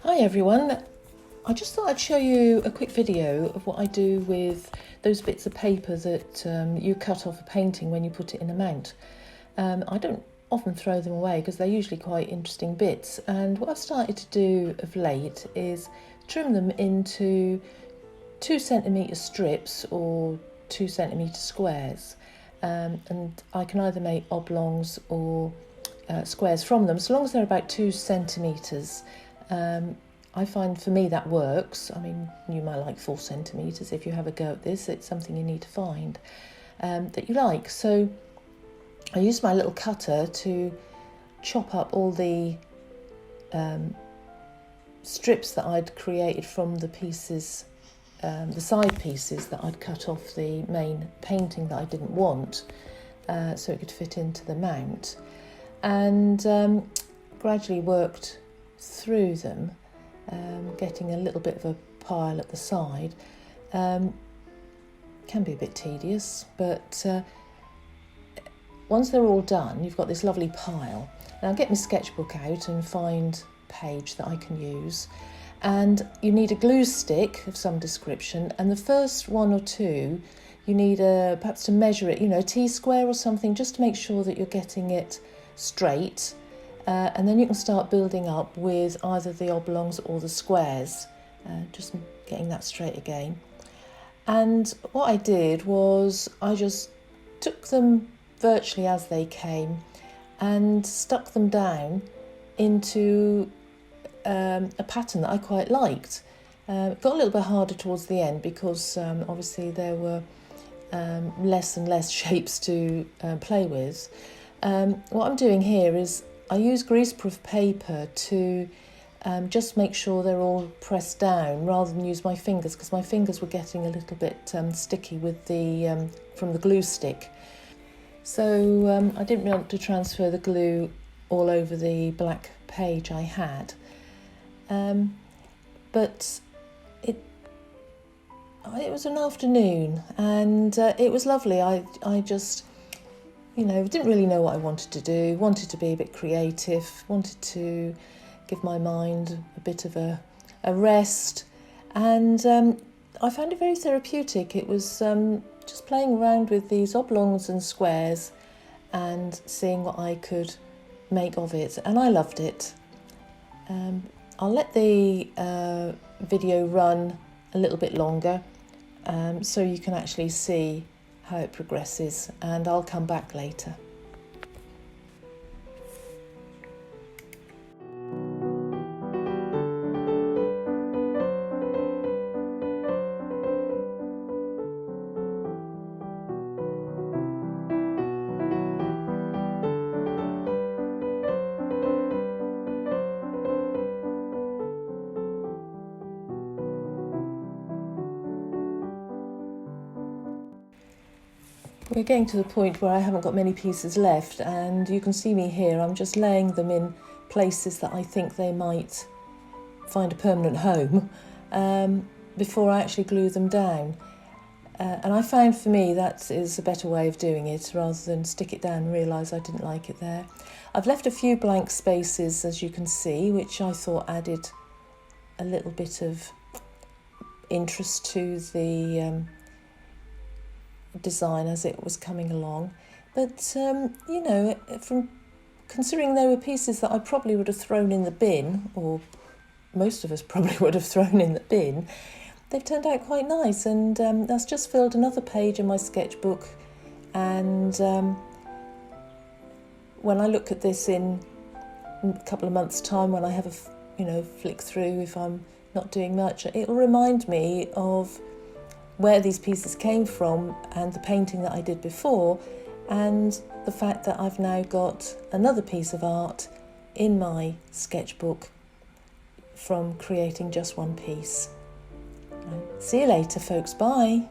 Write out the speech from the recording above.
Hi everyone, I just thought I'd show you a quick video of what I do with those bits of paper that you cut off a painting when you put it in a mount. I don't often throw them away because they're usually quite interesting bits, and what I've started to do of late is trim them into 2cm strips or 2cm squares, and I can either make oblongs or squares from them, so long as they're about 2cm. I find for me that works. I mean, you might like 4cm if you have a go at this. It's something you need to find that you like. So I used my little cutter to chop up all the strips that I'd created from the pieces, the side pieces that I'd cut off the main painting that I didn't want, so it could fit into the mount, and gradually worked through them, getting a little bit of a pile at the side. Can be a bit tedious, but once they're all done, you've got this lovely pile. Now I'll get my sketchbook out and find a page that I can use, and you need a glue stick of some description, and the first one or two you need perhaps to measure it, a T-square or something, just to make sure that you're getting it straight. And then you can start building up with either the oblongs or the squares, just getting that straight again. And what I did was I just took them virtually as they came and stuck them down into a pattern that I quite liked. It got a little bit harder towards the end because obviously there were less and less shapes to play with. What I'm doing here is I use greaseproof paper to just make sure they're all pressed down rather than use my fingers, because my fingers were getting a little bit sticky with the from the glue stick. So I didn't want to transfer the glue all over the black page I had. But it was an afternoon, and it was lovely. I just didn't really know what I wanted to do, wanted to be a bit creative, wanted to give my mind a bit of a rest, and I found it very therapeutic. It was just playing around with these oblongs and squares and seeing what I could make of it, and I loved it. I'll let the video run a little bit longer so you can actually see how it progresses, and I'll come back later. We're getting to the point where I haven't got many pieces left, and you can see me here. I'm just laying them in places that I think they might find a permanent home before I actually glue them down. And I found for me that is a better way of doing it, rather than stick it down and realise I didn't like it there. I've left a few blank spaces, as you can see, which I thought added a little bit of interest to the design as it was coming along, but from considering they were pieces that I probably would have thrown in the bin, or most of us probably would have thrown in the bin, they've turned out quite nice, and that's just filled another page in my sketchbook. And when I look at this in a couple of months' time, when I have a flick through, if I'm not doing much, it'll remind me of where these pieces came from and the painting that I did before, and the fact that I've now got another piece of art in my sketchbook from creating just one piece. See you later, folks. Bye.